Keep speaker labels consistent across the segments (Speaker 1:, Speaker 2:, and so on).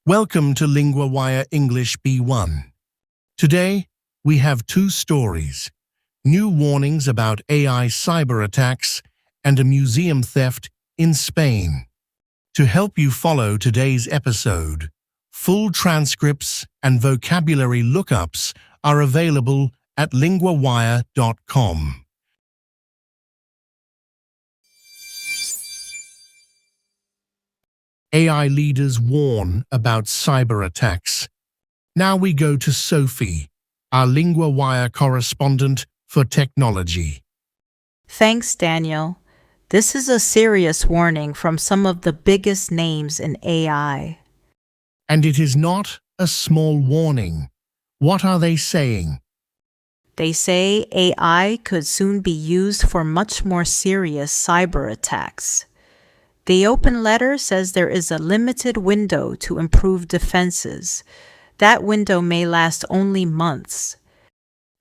Speaker 1: Welcome to LinguaWire English B1. Today, we have two stories, new warnings about AI cyberattacks and a museum theft in Spain. To help you follow today's episode, full transcripts and vocabulary lookups are available at linguawire.com. AI leaders warn about cyberattacks. Now we go to Sophie, our LinguaWire correspondent for technology.
Speaker 2: Thanks, Daniel. This is a serious warning from some of the biggest names in AI.
Speaker 1: And it is not a small warning. What are they saying?
Speaker 2: They say AI could soon be used for much more serious cyber attacks. The open letter says there is a limited window to improve defenses. That window may last only months.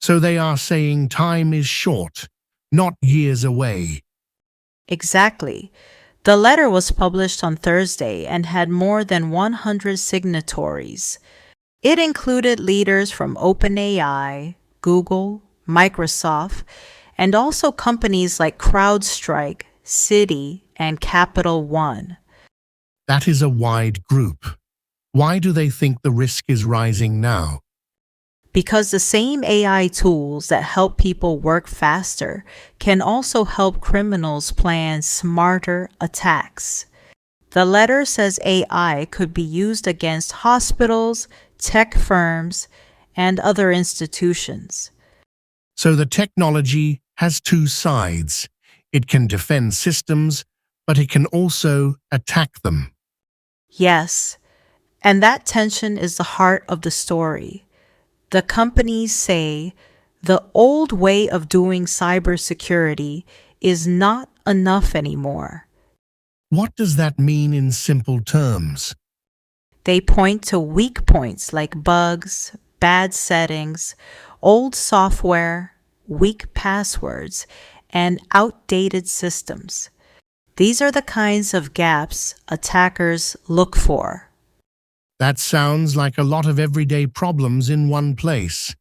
Speaker 1: So they are saying time is short, not years away.
Speaker 2: Exactly. The letter was published on Thursday and had more than 100 signatories. It included leaders from OpenAI, Google, Microsoft, and also companies like CrowdStrike, Citi, and Capital One.
Speaker 1: That is a wide group. Why do they think the risk is rising now?
Speaker 2: Because the same AI tools that help people work faster can also help criminals plan smarter attacks. The letter says AI could be used against hospitals, tech firms, and other institutions.
Speaker 1: So the technology has two sides. It can defend systems, but it can also attack them.
Speaker 2: Yes, and that tension is the heart of the story. The companies say the old way of doing cybersecurity is not enough anymore.
Speaker 1: What does that mean in simple terms?
Speaker 2: They point to weak points like bugs, bad settings, old software, weak passwords, and outdated systems. These are the kinds of gaps attackers look for.
Speaker 1: That sounds like a lot of everyday problems in one place.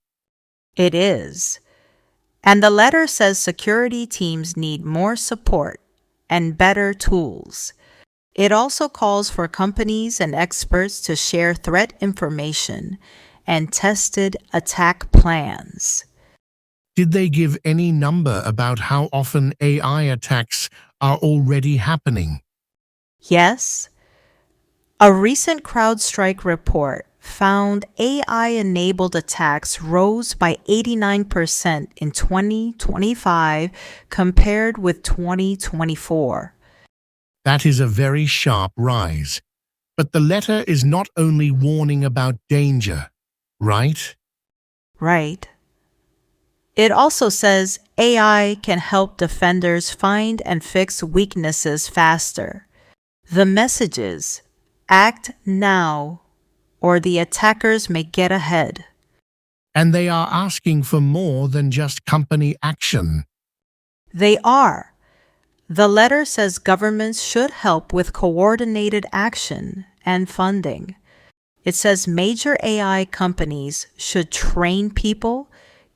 Speaker 2: It is. And the letter says security teams need more support and better tools. It also calls for companies and experts to share threat information and tested attack plans.
Speaker 1: Did they give any number about how often AI attacks are already happening?
Speaker 2: Yes. A recent CrowdStrike report found AI-enabled attacks rose by 89% in 2025 compared with 2024.
Speaker 1: That is a very sharp rise. But the letter is not only warning about danger, right?
Speaker 2: Right. It also says AI can help defenders find and fix weaknesses faster. The message is, act now, or the attackers may get ahead.
Speaker 1: And they are asking for more than just company action.
Speaker 2: They are. The letter says governments should help with coordinated action and funding. It says major AI companies should train people,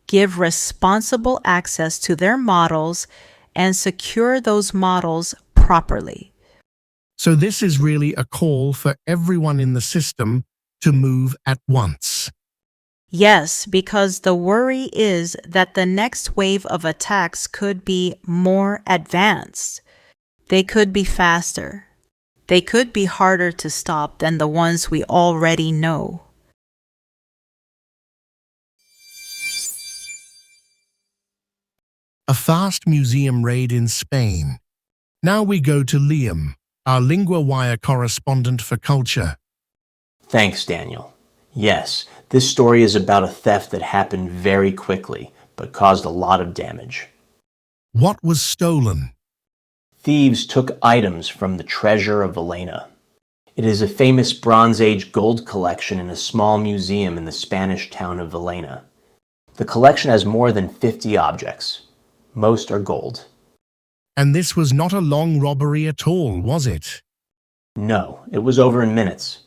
Speaker 2: give responsible access to their models, and secure those models properly.
Speaker 1: So this is really a call for everyone in the system to move at once.
Speaker 2: Yes, because the worry is that the next wave of attacks could be more advanced. They could be faster. They could be harder to stop than the ones we already know.
Speaker 1: A fast museum raid in Spain. Now we go to Liam, our LinguaWire correspondent for culture.
Speaker 3: Thanks, Daniel. Yes, this story is about a theft that happened very quickly, but caused a lot of damage.
Speaker 1: What was stolen?
Speaker 3: Thieves took items from the treasure of Villena. It is a famous Bronze Age gold collection in a small museum in the Spanish town of Villena. The collection has more than 50 objects. Most are gold.
Speaker 1: And this was not a long robbery at all, was it?
Speaker 3: No, it was over in minutes.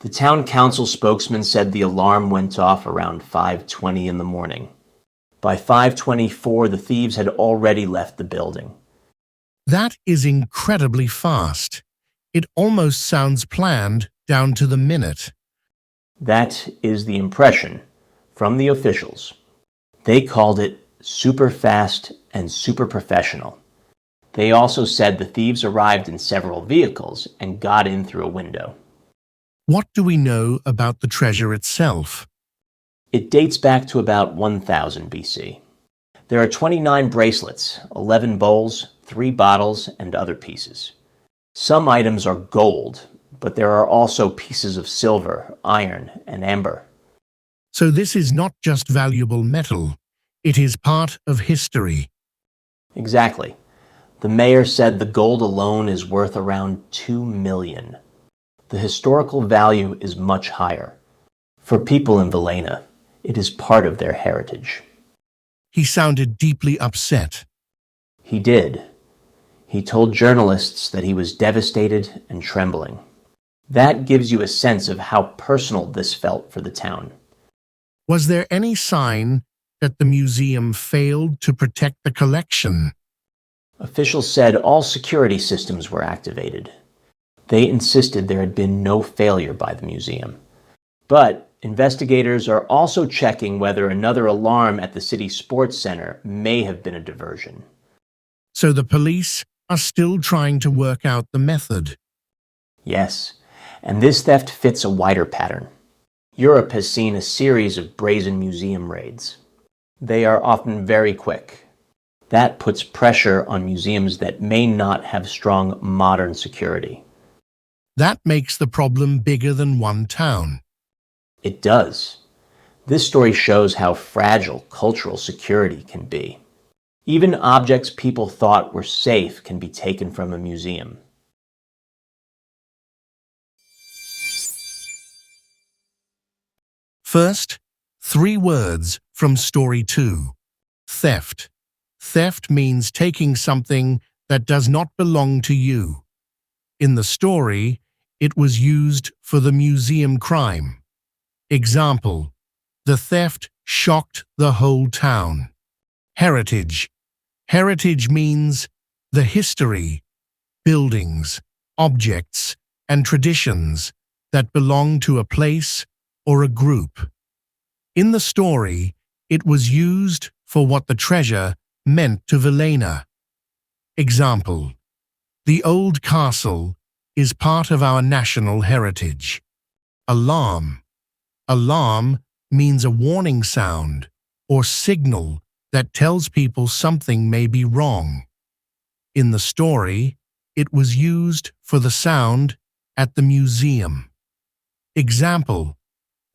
Speaker 3: The town council spokesman said the alarm went off around 5:20 in the morning. By 5:24, the thieves had already left the building.
Speaker 1: That is incredibly fast. It almost sounds planned down to the minute.
Speaker 3: That is the impression from the officials. They called it super fast and super professional. They also said the thieves arrived in several vehicles and got in through a window.
Speaker 1: What do we know about the treasure itself?
Speaker 3: It dates back to about 1000 BC. There are 29 bracelets, 11 bowls, 3 bottles, and other pieces. Some items are gold, but there are also pieces of silver, iron, and amber.
Speaker 1: So this is not just valuable metal. It is part of history.
Speaker 3: Exactly. The mayor said the gold alone is worth around 2 million. The historical value is much higher. For people in Villena, it is part of their heritage.
Speaker 1: He sounded deeply upset.
Speaker 3: He did. He told journalists that he was devastated and trembling. That gives you a sense of how personal this felt for the town.
Speaker 1: Was there any sign that the museum failed to protect the collection?
Speaker 3: Officials said all security systems were activated. They insisted there had been no failure by the museum. But investigators are also checking whether another alarm at the city sports center may have been a diversion.
Speaker 1: So the police are still trying to work out the method.
Speaker 3: Yes, and this theft fits a wider pattern. Europe has seen a series of brazen museum raids. They are often very quick. That puts pressure on museums that may not have strong modern security.
Speaker 1: That makes the problem bigger than one town.
Speaker 3: It does. This story shows how fragile cultural security can be. Even objects people thought were safe can be taken from a museum.
Speaker 1: First, 3 words from story 2. Theft. Theft means taking something that does not belong to you. In the story, it was used for the museum crime. Example: the theft shocked the whole town. Heritage. Heritage means the history, buildings, objects, and traditions that belong to a place or a group. In the story, it was used for what the treasure meant to Villena. Example: the old castle is part of our national heritage. Alarm. Alarm means a warning sound or signal that tells people something may be wrong. In the story, it was used for the sound at the museum. Example: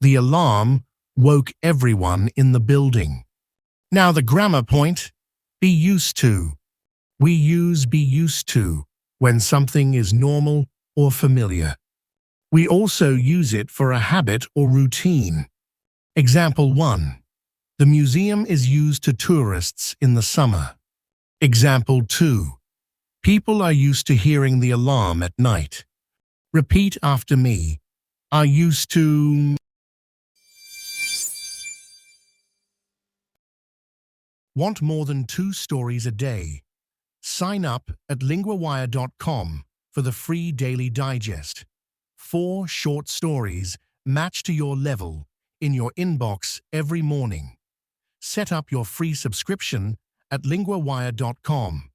Speaker 1: the alarm woke everyone in the building. Now the grammar point, be used to. We use be used to when something is normal or familiar. We also use it for a habit or routine. Example 1. The museum is used to tourists in the summer. Example 2. People are used to hearing the alarm at night. Repeat after me. Are used to... Want more than 2 stories a day? Sign up at linguawire.com for the free daily digest. 4 short stories matched to your level in your inbox every morning. Set up your free subscription at linguawire.com.